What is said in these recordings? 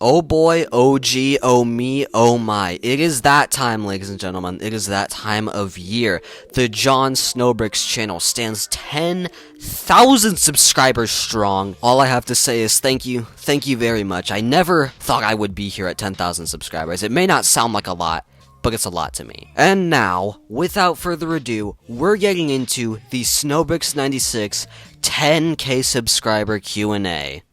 Oh boy, oh gee, oh me, oh my. It is that time, ladies and gentlemen. It is that time of year. The Jon Snowbricks channel stands 10,000 subscribers strong. All I have to say is thank you very much. I never thought I would be here at 10,000 subscribers. It may not sound like a lot, but it's a lot to me. And now, without further ado, we're getting into the Snowbricks96 10K subscriber Q&A.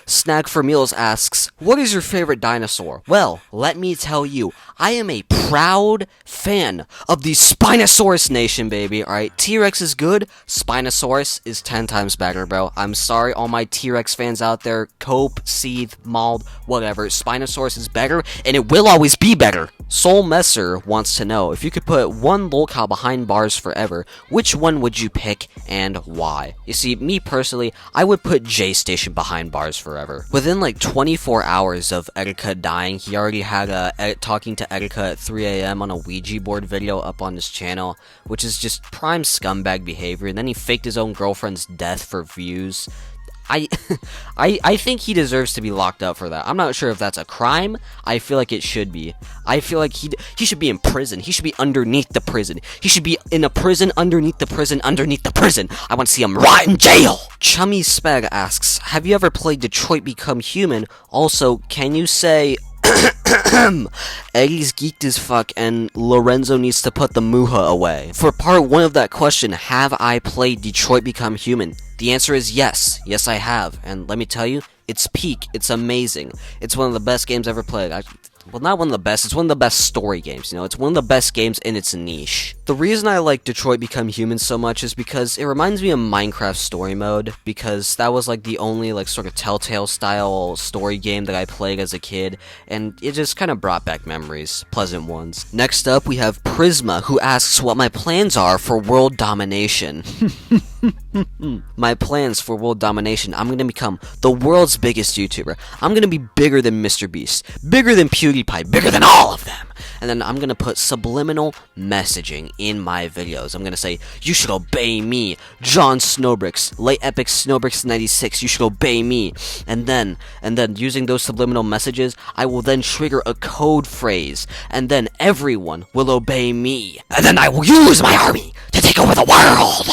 Snack for Meals asks, what is your favorite dinosaur? Well, let me tell you, I am a proud fan of the Spinosaurus Nation, baby, alright? T-Rex is good, Spinosaurus is 10 times better, bro. I'm sorry, all my T-Rex fans out there, Cope, Seethe, Mauled, whatever, Spinosaurus is better, and it will always be better. Soul Messer wants to know, if you could put one lolcow behind bars forever, which one would you pick and why? You see, me personally, I would put J-Station behind bars forever. Within like 24 hours of Etika dying, he already had talking to Etika at 3 a.m. on a Ouija board video up on his channel, which is just prime scumbag behavior, and then he faked his own girlfriend's death for views. I think he deserves to be locked up for that. I'm not sure if that's a crime. I feel like it should be. I feel like he should be in prison. He should be underneath the prison. He should be in a prison underneath the prison underneath the prison. I want to see him rot in jail. Chummy Speg asks, have you ever played Detroit Become Human? Also, can you say Eddie's geeked as fuck and Lorenzo needs to put the muha away? For part 1 of that question, have I played Detroit Become Human? The answer is yes. Yes, I have. And let me tell you, it's peak. It's amazing. It's one of the best games ever played. Well, not one of the best. It's one of the best story games, you know? It's one of the best games in its niche. The reason I like Detroit Become Human so much is because it reminds me of Minecraft Story Mode, because that was like the only like sort of Telltale style story game that I played as a kid, and it just kind of brought back memories, pleasant ones. Next up, we have Prisma, who asks what my plans are for world domination. My plans for world domination, I'm gonna become the world's biggest YouTuber. I'm gonna be bigger than MrBeast, bigger than PewDiePie, bigger than all of them. And then I'm gonna put subliminal messaging in my videos. I'm gonna say, you should obey me, Jon Snowbricks, Late Epic Snowbricks96, you should obey me. And then using those subliminal messages, I will then trigger a code phrase, and then everyone will obey me. And then I will use my army to take over the world.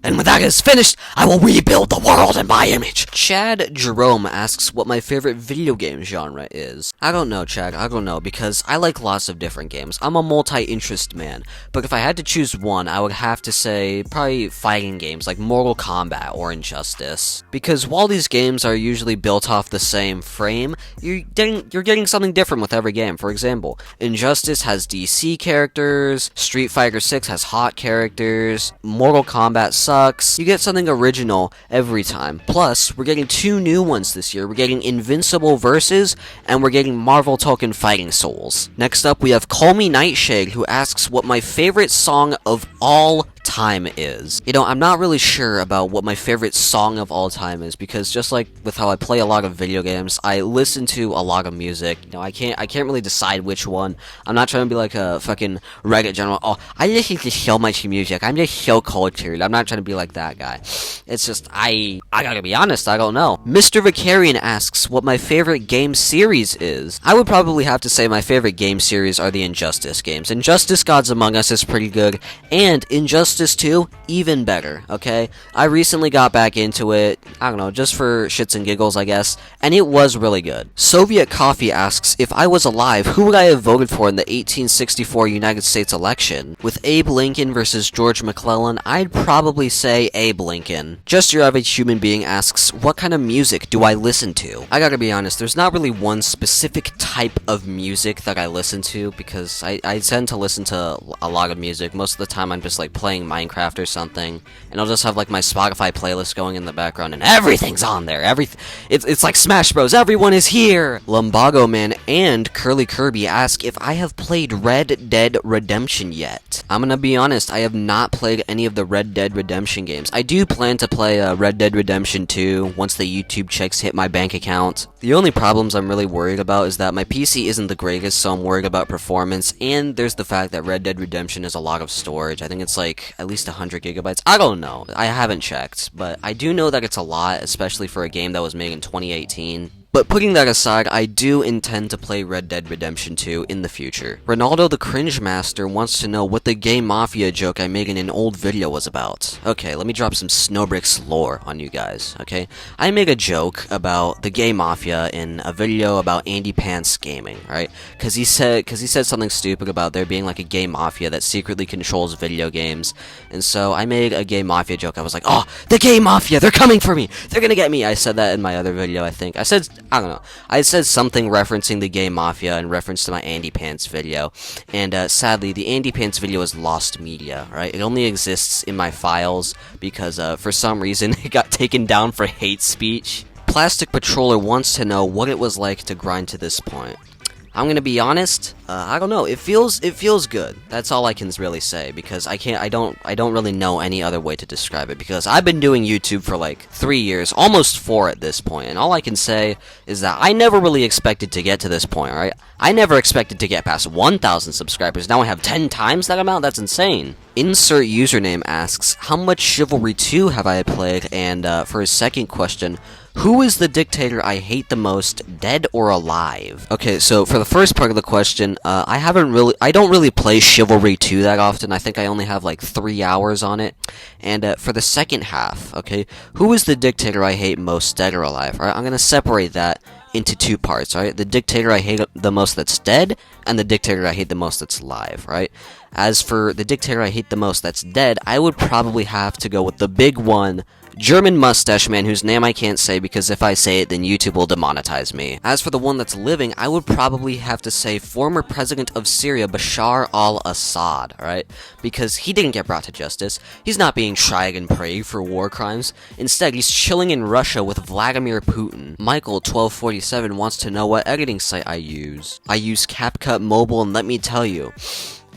And when that is finished, I will rebuild the world in my image. Chad Jerome asks what my favorite video game genre is. I don't know, Chad, I don't know, because I like lots of different games. I'm a multi-interest man, but if I had to choose one, I would have to say probably fighting games like Mortal Kombat or Injustice. Because while these games are usually built off the same frame, you're getting something different with every game. For example, Injustice has DC characters, Street Fighter 6 has hot characters, Mortal Kombat sucks. You get something original every time. Plus, we're getting 2 new ones this year. We're getting Invincible Versus, and we're getting Marvel Token Fighting Souls. Next up, we have Call Me Nightshade, who asks what my favorite song of all time is. You know, I'm not really sure about what my favorite song of all time is, because just like with how I play a lot of video games, I listen to a lot of music. You know, I can't really decide which one. I'm not trying to be like a fucking Reddit general. Oh, I listen to so much music. I'm just so cultured. I'm not trying to be like that guy. It's just, I gotta be honest, I don't know. Mr. Vicarian asks what my favorite game series is. I would probably have to say my favorite game series are the Injustice games. Injustice Gods Among Us is pretty good, and Injustice 2, even better, okay? I recently got back into it, I don't know, just for shits and giggles, I guess, and it was really good. Soviet Coffee asks, if I was alive, who would I have voted for in the 1864 United States election? With Abe Lincoln versus George McClellan, I'd probably say Abe Lincoln. Just Your Average Human Being asks, what kind of music do I listen to? I gotta be honest, there's not really one specific type of music that I listen to, because I tend to listen to a lot of music. Most of the time I'm just like playing Minecraft or something, and I'll just have like my Spotify playlist going in the background, and everything's on there. It's like Smash Bros. Everyone is here. Lumbago Man and Curly Kirby ask if I have played Red Dead Redemption yet. I'm gonna be honest, I have not played any of the Red Dead Redemption games. I do plan to play Red Dead Redemption 2 once the YouTube checks hit my bank account. The only problems I'm really worried about is that my PC isn't the greatest, so I'm worried about performance, and there's the fact that Red Dead Redemption is a lot of storage. I think it's like at least 100 gigabytes. I don't know. I haven't checked, but I do know that it's a lot, especially for a game that was made in 2018. But putting that aside, I do intend to play Red Dead Redemption 2 in the future. Ronaldo the Cringe Master wants to know what the Gay Mafia joke I made in an old video was about. Okay, let me drop some Snowbricks lore on you guys, okay? I made a joke about the Gay Mafia in a video about Andy Pants Gaming, right? Cause he said something stupid about there being like a gay mafia that secretly controls video games. And so I made a Gay Mafia joke. I was like, oh, the Gay Mafia, they're coming for me! They're gonna get me! I said that in my other video, I think. I don't know. I said something referencing the Gay Mafia in reference to my Andy Pants video. And sadly, the Andy Pants video is lost media, right? It only exists in my files because for some reason it got taken down for hate speech. Plastic Patroller wants to know what it was like to grind to this point. I'm gonna be honest, I don't know, it feels good. That's all I can really say, because I don't really know any other way to describe it, because I've been doing YouTube for like 3 years, almost 4 at this point, and all I can say is that I never really expected to get to this point, right? I never expected to get past 1,000 subscribers, now I have 10 times that amount? That's insane. Insert username asks, how much Chivalry 2 have I played, and for his second question, who is the dictator I hate the most, dead or alive? Okay, so for the first part of the question, I don't really play Chivalry 2 that often. I think I only have like 3 hours on it. And for the second half, okay, who is the dictator I hate most, dead or alive? Alright, I'm gonna separate that into 2 parts, right? The dictator I hate the most that's dead, and the dictator I hate the most that's alive, right? As for the dictator I hate the most that's dead, I would probably have to go with the big one, German mustache man, whose name I can't say because if I say it, then YouTube will demonetize me. As for the one that's living, I would probably have to say former president of Syria, Bashar al-Assad, right? Because he didn't get brought to justice. He's not being tried and prayed for war crimes. Instead, he's chilling in Russia with Vladimir Putin. Michael1247 wants to know what editing site I use. I use CapCut Mobile, and let me tell you,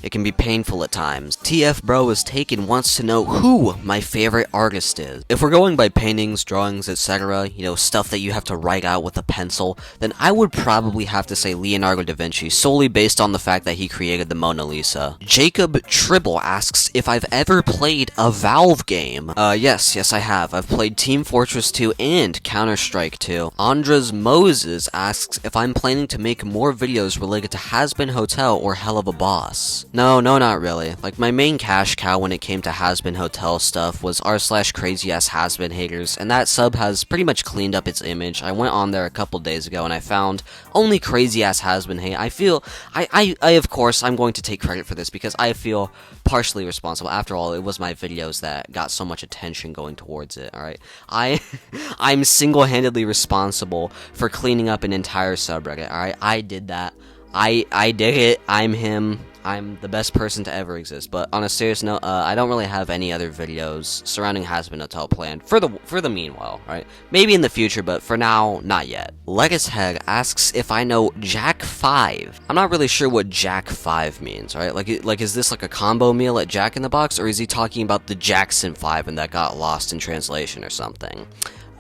it can be painful at times. TF Bro is taken wants to know who my favorite artist is. If we're going by paintings, drawings, etc., you know, stuff that you have to write out with a pencil, then I would probably have to say Leonardo da Vinci, solely based on the fact that he created the Mona Lisa. Jacob Tribble asks if I've ever played a Valve game. Yes, I have. I've played Team Fortress 2 and Counter-Strike 2. Andres Moses asks if I'm planning to make more videos related to Hazbin Hotel or Hell of a Boss. No, not really. Like, my main cash cow when it came to Hazbin Hotel stuff was r/crazyass Hazbin haters, and that sub has pretty much cleaned up its image. I went on there a couple days ago and I found only crazy ass Hazbin hate. I feel, I of course, I'm going to take credit for this because I feel partially responsible. After all, it was my videos that got so much attention going towards it, alright? I'm single-handedly responsible for cleaning up an entire subreddit, alright? I did that. I did it. I'm him. I'm the best person to ever exist. But on a serious note, I don't really have any other videos surrounding Hazbin Hotel planned for the meanwhile, right? Maybe in the future, but for now, not yet. Lettuce Head asks if I know Jack 5. I'm not really sure what Jack 5 means, right? Like is this like a combo meal at Jack in the Box, or is he talking about the Jackson 5 and that got lost in translation or something?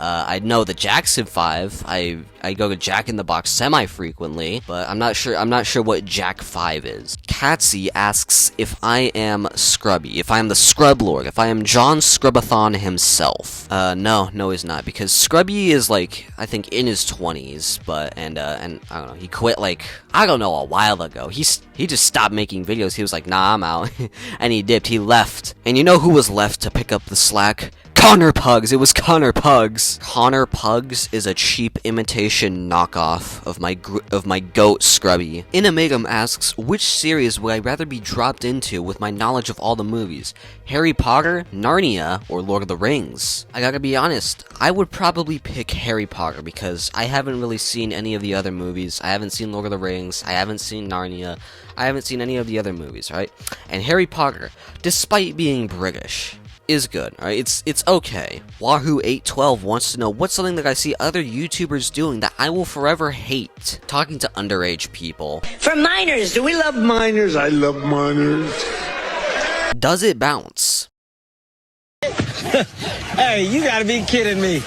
I know the Jackson 5. I go to Jack in the Box semi-frequently, but I'm not sure what Jack 5 is. Catsy asks if I am Scrubby, if I am the Scrub Lord, if I am John Scrubathon himself. No, he's not, because Scrubby is like, I think in his 20s, but, and I don't know, he quit like, I don't know, a while ago. He just stopped making videos. He was like, nah, I'm out, and he dipped, he left. And you know who was left to pick up the slack? Connor Pugs! It was Connor Pugs! Connor Pugs is a cheap imitation knockoff of my goat Scrubby. Inimatum asks, which series would I rather be dropped into with my knowledge of all the movies? Harry Potter, Narnia, or Lord of the Rings? I gotta be honest, I would probably pick Harry Potter because I haven't really seen any of the other movies. I haven't seen Lord of the Rings, I haven't seen Narnia, I haven't seen any of the other movies, right? And Harry Potter, despite being British, is good, alright? It's okay. Wahoo812 wants to know what's something that I see other YouTubers doing that I will forever hate. Talking to underage people. For minors, do we love minors? I love minors. Does it bounce? Hey, you gotta be kidding me.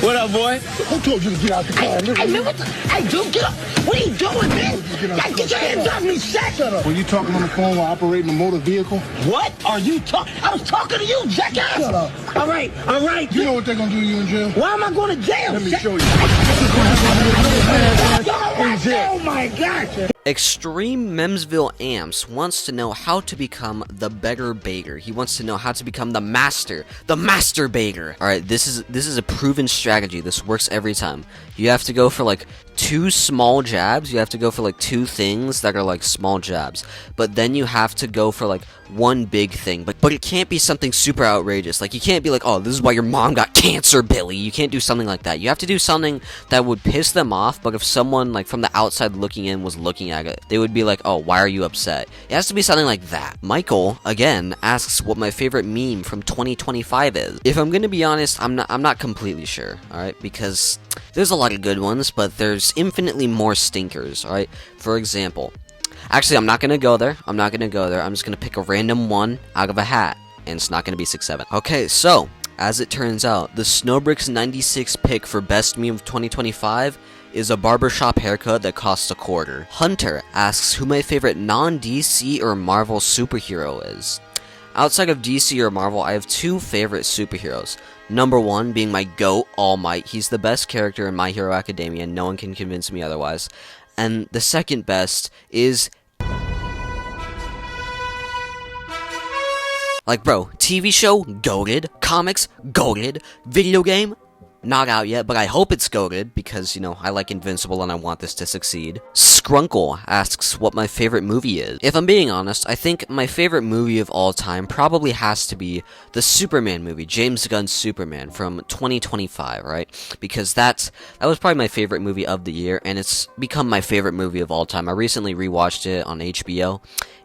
What up, boy? Who told you to get out the car? Hey, man, what the? Hey, dude, get up. What are you doing, man? Get your hands off me, Shaq. Shut up. Were you talking on the phone while operating a motor vehicle? What are you talking? I was talking to you, jackass. Shut up. All right, all right. You know what they're gonna do to you in jail? Why am I going to jail? Let me Shaq? show you. Oh, my gosh. Extreme Memsville Amps wants to know how to become the better baker. He wants to know how to become the master baker. All right, this is a proven strategy. This works every time. You have to go for like 2 small jabs. You have to go for like 2 things that are like small jabs. But then you have to go for like 1 big thing. But it can't be something super outrageous. Like you can't be like, oh, this is why your mom got cancer, Billy. You can't do something like that. You have to do something that would piss them off. But if someone like from the outside looking in was looking at it, they would be like, oh, why are you upset? It has to be something like that. Michael again asks what my favorite meme from 2025 is. If I'm gonna be honest, I'm not completely sure. All right, because there's a lot of good ones, but there's infinitely more stinkers. All right, for example, actually, I'm not gonna go there. I'm just gonna pick a random one out of a hat, and it's not gonna be 6-7. Okay, so as it turns out, the Snowbricks 96 pick for best meme of 2025 is a barbershop haircut that costs $0.25. Hunter asks who my favorite non-DC or Marvel superhero is. Outside of DC or Marvel, I have 2 favorite superheroes. Number 1 being my GOAT, All Might. He's the best character in My Hero Academia, and no one can convince me otherwise. And the second best is... like, bro, TV show, goated. Comics, goated. Video game, not out yet, but I hope it's goated, because, you know, I like Invincible and I want this to succeed. Skrunkle asks what my favorite movie is. If I'm being honest, I think my favorite movie of all time probably has to be the Superman movie, James Gunn's Superman from 2025, right? Because that was probably my favorite movie of the year, and it's become my favorite movie of all time. I recently rewatched it on HBO,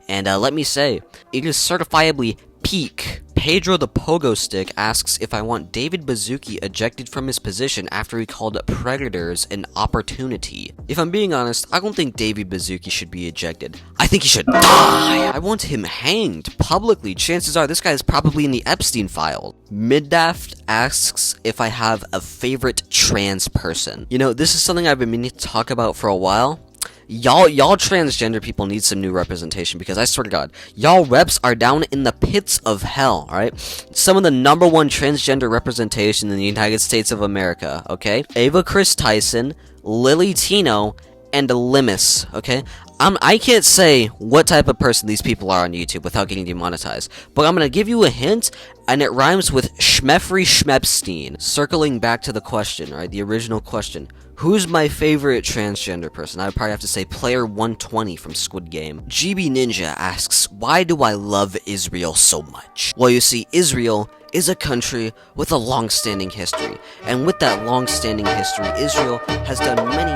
and let me say, it is certifiably peak. Pedro the Pogo Stick asks if I want David Baszucki ejected from his position after he called Predators an opportunity. If I'm being honest, I don't think David Baszucki should be ejected. I think he should die! I want him hanged publicly. Chances are this guy is probably in the Epstein file. Middaft asks if I have a favorite trans person. You know, this is something I've been meaning to talk about for a while. Y'all transgender people need some new representation, because I swear to God, y'all reps are down in the pits of hell, alright? Some of the #1 transgender representation in the United States of America, okay? Ava Chris Tyson, Lily Tino, and Limus, okay? I can't say what type of person these people are on YouTube without getting demonetized, but I'm gonna give you a hint, and it rhymes with Schmeffrey Schmepstein. Circling back to the question, right? The original question. Who's my favorite transgender person? I would probably have to say Player 120 from Squid Game. GB Ninja asks, why do I love Israel so much? Well, you see, Israel is a country with a long-standing history, and with that long-standing history, Israel has done many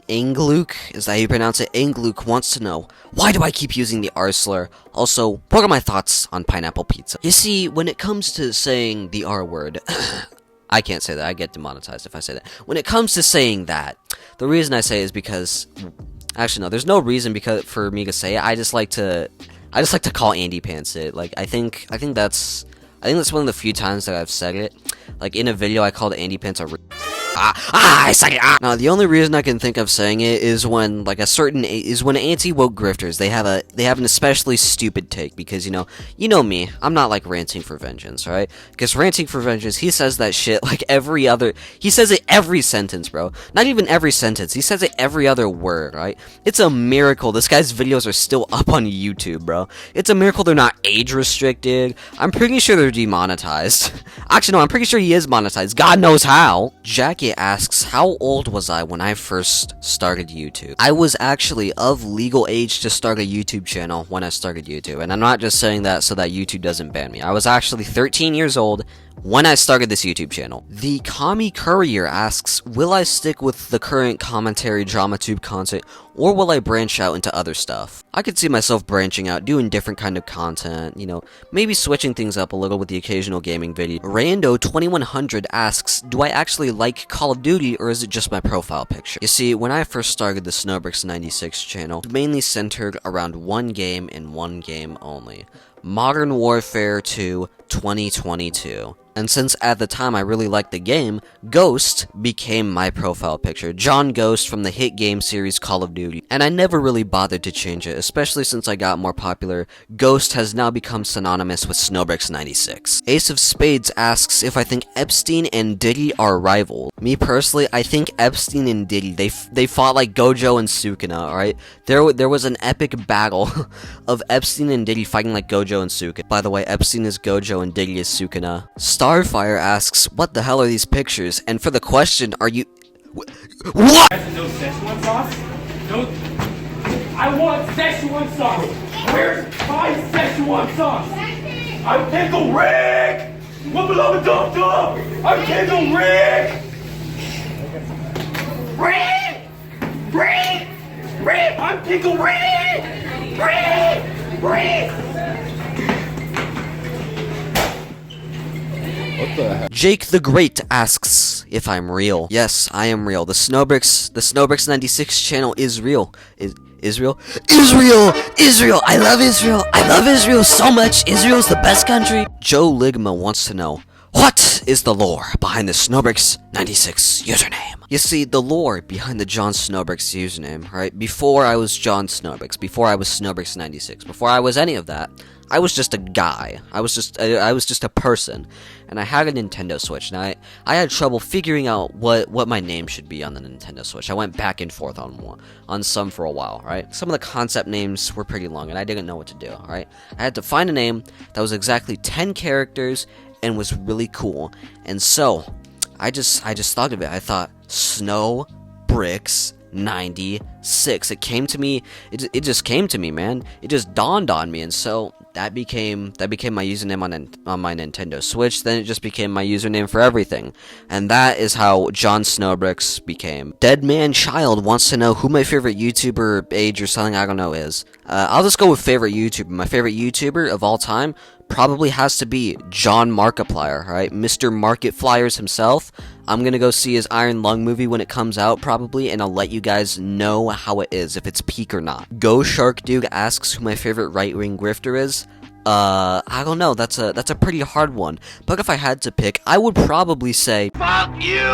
Angluk, is that how you pronounce it? Angluk wants to know, why do I keep using the R slur? Also, what are my thoughts on pineapple pizza? You see, when it comes to saying the R word, I can't say that, I get demonetized if I say that. When it comes to saying that, the reason I say it is because, actually no, there's no reason for me to say it. I just like to call Andy Pants it. Like, I think that's one of the few times that I've said it. Like, in a video, I called Andy Pants a I said it. Now, the only reason I can think of saying it is when, like, when anti-woke grifters, they have an especially stupid take, because, you know me, I'm not, like, ranting for vengeance, right? Because ranting for vengeance, he says that shit, like, he says it every sentence, bro. Not even every sentence, he says it every other word, right? It's a miracle this guy's videos are still up on YouTube, bro. It's a miracle they're not age-restricted. I'm pretty sure they're demonetized. Actually, no, I'm pretty sure he is monetized. God knows how. Jackie asks, how old was I when I first started YouTube? I was actually of legal age to start a YouTube channel when I started YouTube, and I'm not just saying that so that YouTube doesn't ban me. I was actually 13 years old when I started this YouTube channel. The Kami Courier asks, will I stick with the current commentary DramaTube content, or will I branch out into other stuff? I could see myself branching out, doing different kind of content, you know, maybe switching things up a little with the occasional gaming video. Rando2100 asks, do I actually like Call of Duty, or is it just my profile picture? You see, when I first started the Snowbricks96 channel, it mainly centered around one game and one game only. Modern Warfare 2 2022. And since at the time I really liked the game, Ghost became my profile picture. John Ghost from the hit game series Call of Duty. And I never really bothered to change it, especially since I got more popular. Ghost has now become synonymous with Snowbricks96. Ace of Spades asks if I think Epstein and Diddy are rivals. Me personally, I think Epstein and Diddy, they fought like Gojo and Sukuna, alright? There was an epic battle of Epstein and Diddy fighting like Gojo and Sukuna. By the way, Epstein is Gojo and Diddy is Sukuna. Starfire asks, what the hell are these pictures? And for the question, are you... What? No Szechuan sauce? No... I want Szechuan sauce! Where's my Szechuan sauce? I'm Pickle Rick! Wubba dum dum! I'm Pickle Rick! Rick! Rick! Rick! I'm Pickle Rick! Rick! Rick! What the heck? Jake the Great asks if I'm real. Yes, I am real. The Snowbricks96 channel is real. Israel? Israel! Israel! I love Israel! I love Israel so much! Israel's the best country! Joe Ligma wants to know, what is the lore behind the Snowbricks96 username? You see, the lore behind the John Snowbricks username, right? Before I was John Snowbricks, before I was Snowbricks96, before I was any of that, I was just a guy. I was just a person, and I had a Nintendo Switch. Now I had trouble figuring out what my name should be on the Nintendo Switch. I went back and forth on some for a while, right? Some of the concept names were pretty long, and I didn't know what to do, right? I had to find a name that was exactly 10 characters and was really cool, and so I just thought of it. I thought Snowbricks 96. It came to me. It just came to me, man. It just dawned on me, and so that became my username on my Nintendo Switch. Then it just became my username for everything, and that is how John Snowbricks became. Dead Man Child wants to know who my favorite YouTuber, age, or something I don't know is. I'll just go with favorite YouTuber. My favorite YouTuber of all time probably has to be John Markiplier, right? Mr. Market Flyers himself. I'm gonna go see his Iron Lung movie when it comes out, probably, and I'll let you guys know how it is, if it's peak or not. Go Shark Dude asks who my favorite right-wing grifter is. I don't know, that's a pretty hard one, but if I had to pick, I would probably say, fuck you!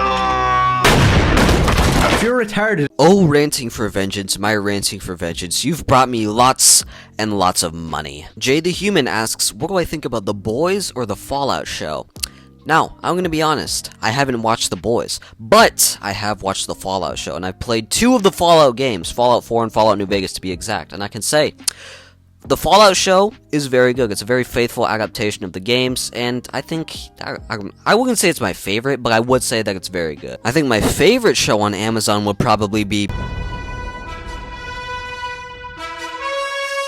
If you're retarded. Oh, ranting for vengeance, my ranting for vengeance. You've brought me lots and lots of money. Jay the Human asks, what do I think about The Boys or the Fallout show? Now, I'm gonna be honest, I haven't watched The Boys, but I have watched the Fallout show, and I've played 2 of the Fallout games, Fallout 4 and Fallout New Vegas to be exact, and I can say, the Fallout show is very good. It's a very faithful adaptation of the games, and I think, I wouldn't say it's my favorite, but I would say that it's very good. I think my favorite show on Amazon would probably be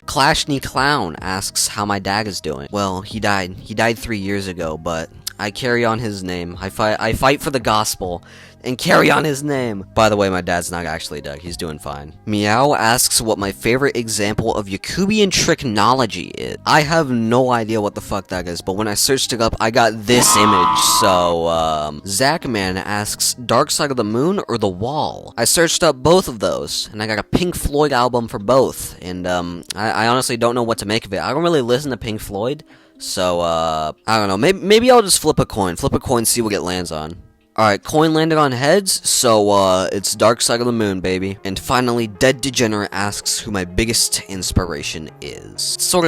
Clashny Clown asks how my dad is doing. Well, he died 3 years ago, but I carry on his name. I fight for the gospel and carry on his name. By the way, my dad's not actually dead. He's doing fine. Meow asks what my favorite example of Yakubian tricknology is. I have no idea what the fuck that is, but when I searched it up, I got this image. So, Zachman asks Dark Side of the Moon or The Wall. I searched up both of those, and I got a Pink Floyd album for both. And, I honestly don't know what to make of it. I don't really listen to Pink Floyd. So, I don't know, maybe I'll just flip a coin, see what it lands on. Alright, coin landed on heads, so, it's Dark Side of the Moon, baby. And finally, Dead Degenerate asks who my biggest inspiration is. It's sort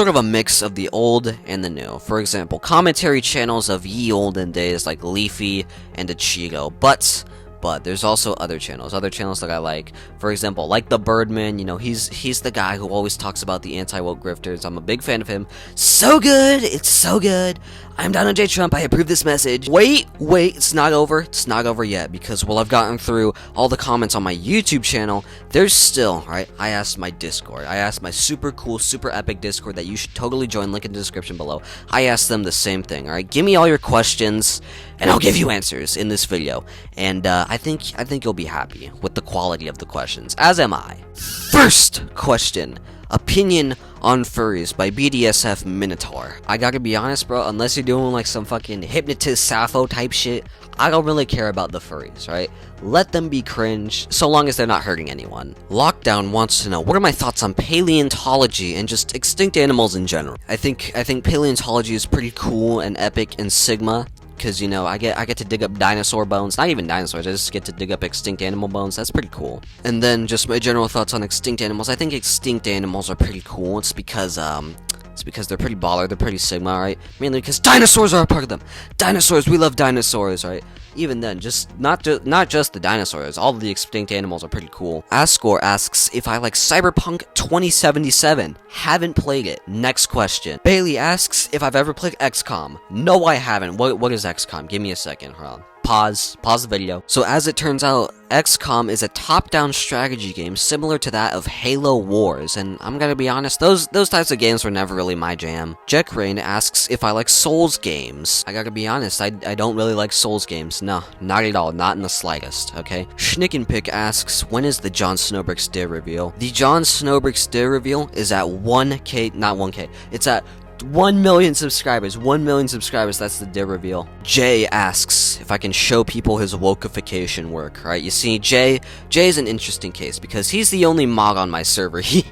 of a mix of the old and the new. For example, commentary channels of ye olden days like Leafy and Ichigo, but But there's also other channels that I like. For example, like the Birdman, you know, he's the guy who always talks about the anti-woke grifters. I'm a big fan of him. So good, it's so good. I'm Donald J. Trump, I approve this message. Wait, it's not over. It's not over yet, because while I've gotten through all the comments on my YouTube channel, there's still, right, I asked my Discord. I asked my super cool, super epic Discord that you should totally join, link in the description below. I asked them the same thing, alright? Give me all your questions, and I'll give you answers in this video. And I think you'll be happy with the quality of the questions, as am I. First question. Opinion on furries by BDSF Minotaur. I gotta be honest, bro, unless you're doing like some fucking hypnotist Sappho type shit, I don't really care about the furries, right? Let them be cringe, so long as they're not hurting anyone. Lockdown wants to know, what are my thoughts on paleontology and just extinct animals in general? I think paleontology is pretty cool and epic in Sigma, because, you know, I get to dig up dinosaur bones. Not even dinosaurs, I just get to dig up extinct animal bones. That's pretty cool. And then just my general thoughts on extinct animals. I think extinct animals are pretty cool. It's because they're pretty baller, they're pretty Sigma, right? Mainly because dinosaurs are a part of them. Dinosaurs, we love dinosaurs, right? Even then, just not just the dinosaurs, all of the extinct animals are pretty cool. Ascor asks if I like Cyberpunk 2077. Haven't played it. Next question. Bailey asks if I've ever played XCOM. No, I haven't. What is XCOM? Give me a second. Hold on. Pause the video. So as it turns out, XCOM is a top-down strategy game similar to that of Halo Wars, and I'm gonna be honest, those types of games were never really my jam. Jack Rain asks if I like Souls games. I gotta be honest, I don't really like Souls games. No, not at all, not in the slightest, okay? Schnickenpick asks, when is the Jon Snowbricks Day reveal? The Jon Snowbricks Day reveal is at 1K, not 1K, it's at 1 million subscribers. 1 million subscribers, that's the day reveal. Jay asks if I can show people his wokeification work, right? You see, Jay is an interesting case because he's the only mod on my server. He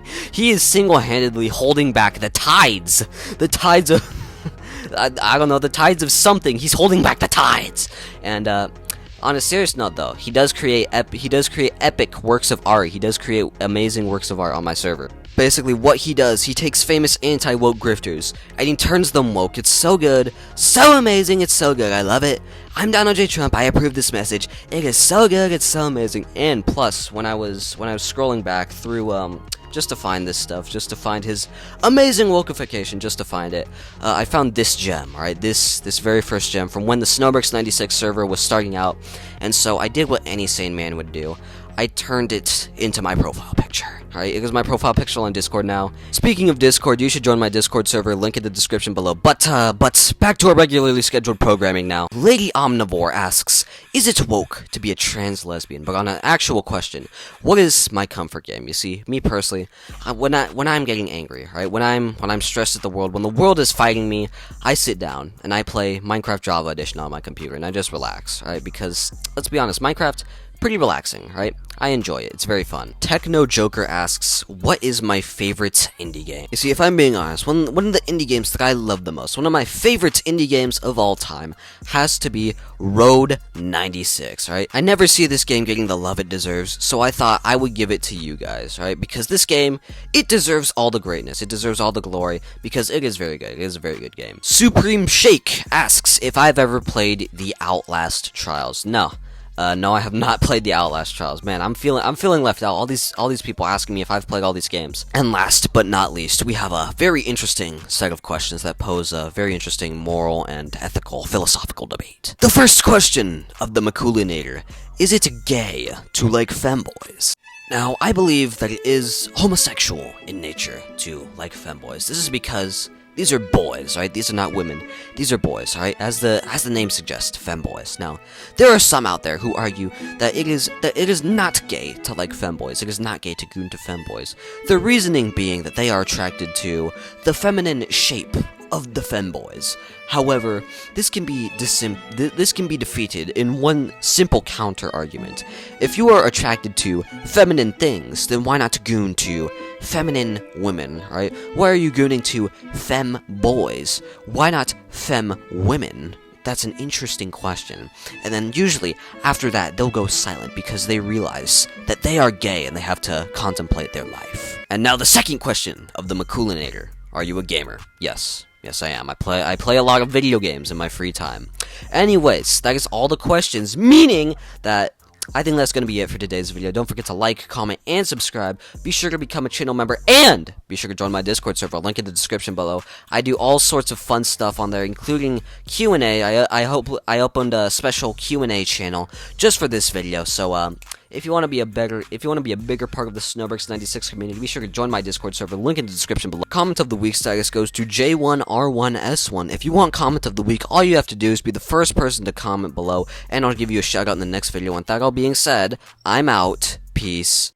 is single-handedly holding back the tides of I don't know, the tides of something. He's holding back the tides. And on a serious note, though, he does create epic works of art. He does create amazing works of art on my server. Basically, what he does, he takes famous anti-woke grifters, and he turns them woke. It's so good, so amazing, it's so good, I love it. I'm Donald J. Trump, I approve this message. It is so good, it's so amazing. And plus, when I was scrolling back through, just to find this stuff, just to find his amazing wokeification, just to find it, I found this gem, right? This very first gem from when the Snowbricks 96 server was starting out, and so I did what any sane man would do. I turned it into my profile picture, right? It was my profile picture on Discord now. Speaking of Discord, you should join my Discord server, link in the description below. But back to our regularly scheduled programming now. Lady Omnivore asks, is it woke to be a trans lesbian? But on an actual question, what is my comfort game? You see, me personally, when I'm getting angry, right? When I'm stressed at the world, when the world is fighting me, I sit down and I play Minecraft Java Edition on my computer and I just relax, right? Because, let's be honest, Minecraft, pretty relaxing, right? I enjoy it. It's very fun. Techno Joker asks, what is my favorite indie game? You see, if I'm being honest, one of the indie games that I love the most, one of my favorite indie games of all time, has to be Road 96, right? I never see this game getting the love it deserves, so I thought I would give it to you guys, right? Because this game, it deserves all the greatness. It deserves all the glory, because it is very good. It is a very good game. Supreme Shake asks if I've ever played the Outlast Trials. No, I have not played the Outlast Trials. Man, I'm feeling left out. All these people asking me if I've played all these games. And last but not least, we have a very interesting set of questions that pose a very interesting moral and ethical philosophical debate. The first question of the Maculinator: is it gay to like femboys? Now, I believe that it is homosexual in nature to like femboys. This is because these are boys, right? These are not women. These are boys, right? As the name suggests, femboys. Now, there are some out there who argue that it is not gay to like femboys. It is not gay to goon to femboys. The reasoning being that they are attracted to the feminine shape of the femboys. However, this can be defeated in one simple counter-argument. If you are attracted to feminine things, then why not goon to feminine women, right? Why are you gooning to fem boys? Why not fem women? That's an interesting question. And then usually, after that, they'll go silent because they realize that they are gay and they have to contemplate their life. And now the second question of the Maculinator. Are you a gamer? Yes. Yes, I am. I play a lot of video games in my free time. Anyways, that is all the questions, meaning that I think that's going to be it for today's video. Don't forget to like, comment, and subscribe. Be sure to become a channel member, and be sure to join my Discord server. Link in the description below. I do all sorts of fun stuff on there, including Q&A. I opened a special Q&A channel just for this video. So if you want to be a bigger part of the Snowbricks 96 community, be sure to join my Discord server. Link in the description below. Comment of the week status goes to J1R1S1. If you want comment of the week, all you have to do is be the first person to comment below, and I'll give you a shout out in the next video. And that all being said, I'm out. Peace.